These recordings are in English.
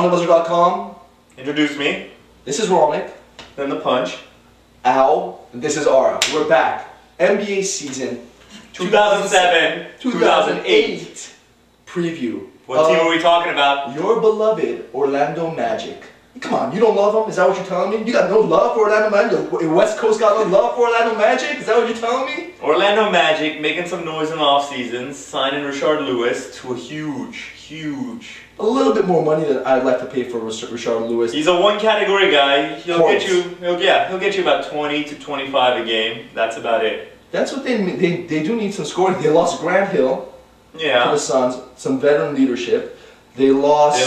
OnTheBuzzer.com. Introduce me. This is Ronick. Then the punch. Al. This is Ara. We're back. NBA season 2007-2008 preview. What team are we talking about? Your beloved Orlando Magic. Come on, you don't love them? Is that what you're telling me? You got no love for Orlando Magic? The West Coast got no love for Orlando Magic? Is that what you're telling me? Orlando Magic making some noise in the offseason, signing Rashard Lewis to a huge... A little bit more money than I'd like to pay for Rashard Lewis. He's a one-category guy. He'll get you about 20 to 25 a game. That's about it. That's what they do need some scoring. They lost Grant Hill to the Suns, some veteran leadership. They lost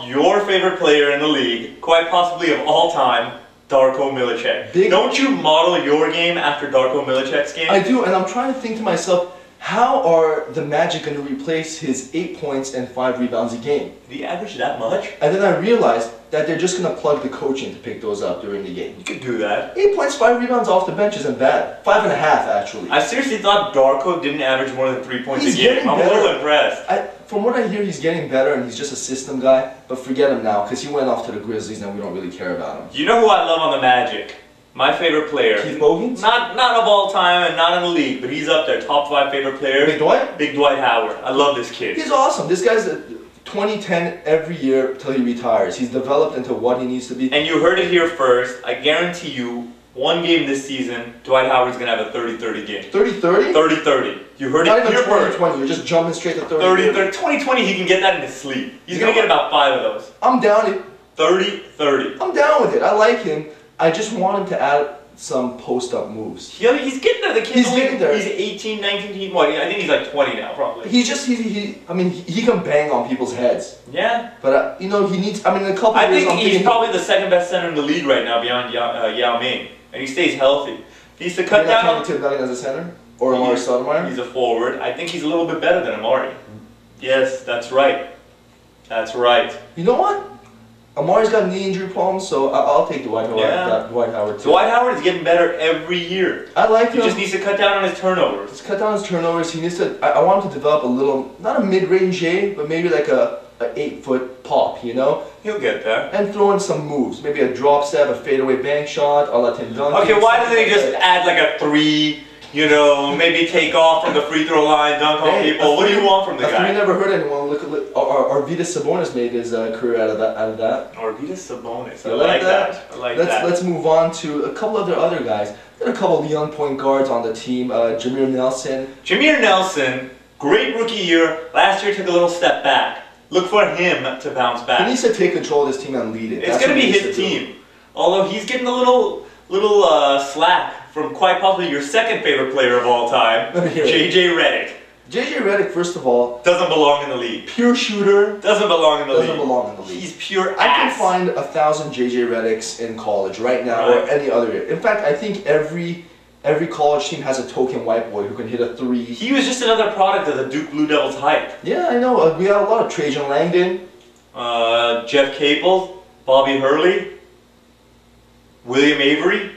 your favorite player in the league, quite possibly of all time, Darko Milicic. Don't you model your game after Darko Milicic's game? I do, and I'm trying to think to myself, how are the Magic going to replace his 8 points and 5 rebounds a game? Did he average that much? And then I realized that they're just going to plug the coaching to pick those up during the game. You could do that. 8 points, 5 rebounds off the bench isn't bad. 5.5 actually. I seriously thought Darko didn't average more than 3 points a game. I'm a little impressed. From what I hear, he's getting better and he's just a system guy. But forget him now because he went off to the Grizzlies and we don't really care about him. You know who I love on the Magic? My favorite player. Keith Bogans? Not of all time and not in the league, but he's up there. Top 5 favorite players. Big Dwight? Big Dwight Howard. I love this kid. He's awesome. This guy's 2010 every year till he retires. He's developed into what he needs to be. And you heard it here first. I guarantee you, one game this season, Dwight Howard's going to have a 30-30 game. 30-30? 30-30. You heard it here first. 20-20. You're just jumping straight to 30-30. 20-20, he can get that in his sleep. He's going to get about 5 of those. I'm down. 30-30. I'm down with it. I like him. I just want him to add some post-up moves. He's getting there. The kid's getting there. He's 18, 19, what? I think he's like 20 now, probably. He can bang on people's heads. Yeah. But, you know, he needs, in a couple of years... I think he's probably the second best center in the league right now behind Yao Ming. And he stays healthy. He needs to cut down... You're not counting Tim Duncan as a center? Or Amari Stoudemire? He's a forward. I think he's a little bit better than Amari. Yes, that's right. That's right. You know what? Amari's got knee injury problems, so I'll take Dwight Howard too. Dwight Howard is getting better every year. I like him. He just needs to cut down on his turnovers. Just cut down his turnovers. He needs to. I want him to develop a little, not a mid-range J, but maybe like a 8-foot pop. You know. He'll get there. And throw in some moves. Maybe a drop step, a fadeaway bank shot. I'll let him dunk. Okay, why doesn't he just add like a 3? You know, maybe take off from the free throw line, dunk on people. What do you want from the guy? We never heard anyone. Look, Arvydas Sabonis made his career out of that. Arvydas Sabonis. I like that. I like that. Let's move on to a couple of other guys. There are a couple of young point guards on the team. Jameer Nelson. Jameer Nelson, great rookie year. Last year took a little step back. Look for him to bounce back. He needs to take control of this team and lead it. It's going to be his team. Although he's getting a little slack from quite possibly your second favorite player of all time, JJ Redick. JJ Redick, first of all, doesn't belong in the league. Pure shooter. Doesn't belong in the league. Doesn't belong in the league. He's pure ass. I can find 1,000 JJ Redicks in college right now or any other year. In fact, I think every college team has a token white boy who can hit a 3. He was just another product of the Duke Blue Devils hype. Yeah, I know. We got a lot of Trajan Langdon. Jeff Capel, Bobby Hurley, William Avery.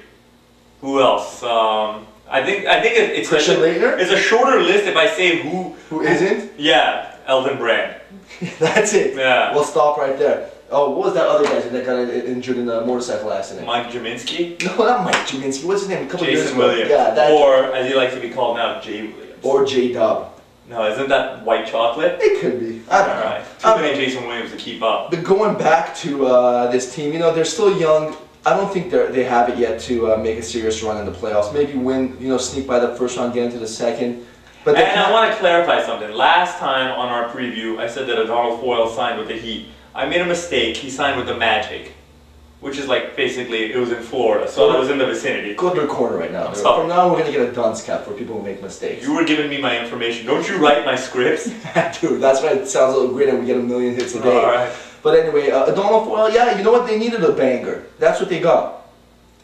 Who else? I think it's Christian Laettner? It's a shorter list if I say who isn't. Yeah, Elton Brand. That's it. Yeah. We'll stop right there. Oh, what was that other guy that got injured in a motorcycle accident? Mike Jaminski? No, not Mike Jaminski. What's his name? A couple Jason years ago. Williams. Yeah, that. Or as he likes to be called now, Jay Williams. Or J Dub. No, isn't that white chocolate? It could be. I don't know. Right. Too many Jason Williams to keep up. But going back to this team, you know, they're still young. I don't think they have it yet to make a serious run in the playoffs. Maybe win, you know, sneak by the first round, get into the second. But I want to clarify something. Last time on our preview, I said that Adonal Foyle signed with the Heat. I made a mistake. He signed with the Magic, which is like basically it was in Florida, so it was in the vicinity. Go to the corner right now. From now on, we're gonna get a dunce cap for people who make mistakes. You were giving me my information. Don't you write my scripts? Dude, that's why it sounds a little great and we get a million hits a day. All right. But anyway, Adonal Foyle, yeah, you know what? They needed a banger. That's what they got.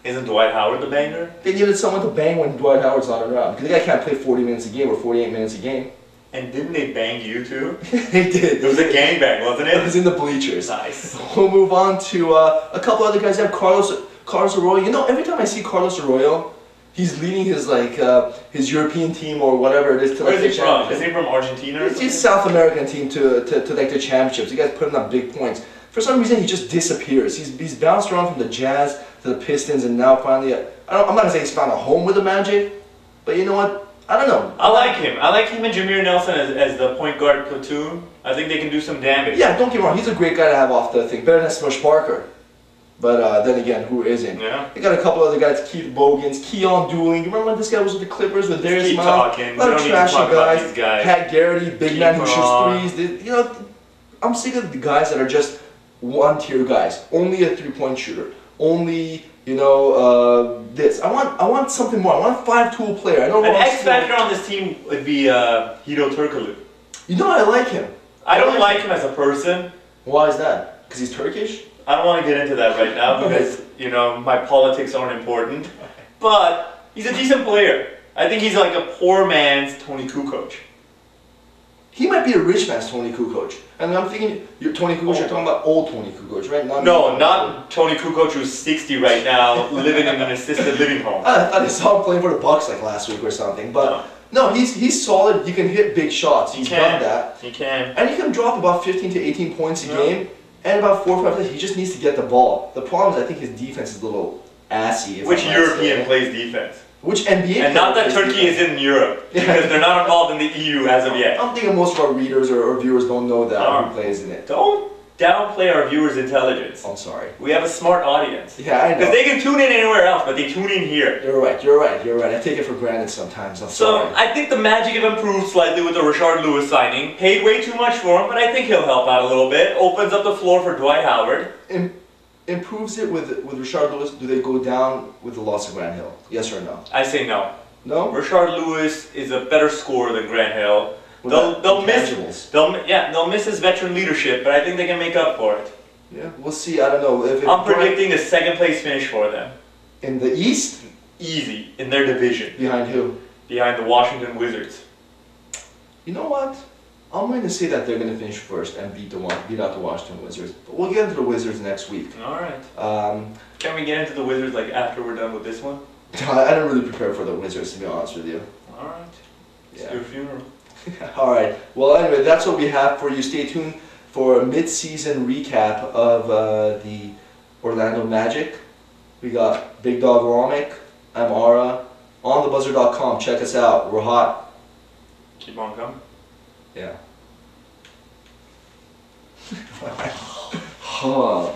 Isn't Dwight Howard the banger? They needed someone to bang when Dwight Howard's not around. Because the guy can't play 40 minutes a game or 48 minutes a game. And didn't they bang you too? They did. It was a gangbang, wasn't it? It was in the bleachers. Nice. We'll move on to a couple other guys. They have Carlos Arroyo. You know, every time I see Carlos Arroyo, he's leading his his European team or whatever it is to Where like is the he from? championship. Is he from Argentina? It's his South American team to like the championships. You guys putting up big points. for some reason he just disappears. He's bounced around from the Jazz to the Pistons, and now finally, I'm not gonna say he's found a home with the Magic, but you know what? I don't know. I like him. I like him and Jameer Nelson as the point guard platoon. I think they can do some damage. Yeah, don't get me wrong. He's a great guy to have off the thing. Better than Smush Parker. But then again, who isn't? Yeah. They got a couple other guys, Keith Bogans, Keon Dooling. You remember when this guy was with the Clippers with Darius Keep Miles? talking. A lot of trashy guys. guys. Pat Garrity, big Keep man who on. shoots threes. You know, I'm sick of the guys that are just one-tier guys. Only a three-point shooter. Only, you know, this. I want something more. I want a five-tool player. I don't An want X factor on this team would be Hito Turkoglu. You know, I like him. I don't like him as a person. Why is that? Because he's Turkish? I don't want to get into that right now because, you know, my politics aren't important. But he's a decent player. I think he's like a poor man's Tony Kukoc. He might be a rich man's Tony Kukoc. And I'm thinking, Tony Kukoc, you're talking about old Tony Kukoc, right? Not Tony Kukoc, who's 60 right now, living in an assisted living home. I thought I saw him playing for the Bucks like last week or something. But no, he's solid. He can hit big shots. He's done that. He can. And he can drop about 15 to 18 points a game. And about 4 or 5 plays. He just needs to get the ball. The problem is I think his defense is a little assy. Which European plays defense? Which NBA? And not that Turkey is in Europe, because they're not involved in the EU as of yet. I'm thinking most of our readers or viewers don't know that who plays in it. Don't downplay our viewers' intelligence. I'm sorry. We have a smart audience. Yeah, I know. Because they can tune in anywhere else, but they tune in here. You're right. I take it for granted sometimes. I'm sorry. So I think the Magic have improved slightly with the Rashard Lewis signing. Paid way too much for him, but I think he'll help out a little bit. Opens up the floor for Dwight Howard. Improves it with Rashard Lewis. Do they go down with the loss of Grant Hill? Yes or no? I say no. No? Rashard Lewis is a better scorer than Grant Hill. They'll miss his veteran leadership, but I think they can make up for it. Yeah, we'll see. I don't know. I'm predicting a second place finish for them. In the East? Easy, in their division. Behind who? Behind the Washington Wizards. You know what? I'm going to say that they're going to finish first and beat out the Washington Wizards. But we'll get into the Wizards next week. Alright. Can we get into the Wizards like after we're done with this one? I didn't really prepare for the Wizards, to be honest with you. Alright. It's Yeah. your funeral. Alright. Well, anyway, that's what we have for you. Stay tuned for a mid-season recap of the Orlando Magic. We got Big Dog Romick. I'm Ara. OnTheBuzzer.com. Check us out. We're hot. Keep on coming. Yeah. Huh.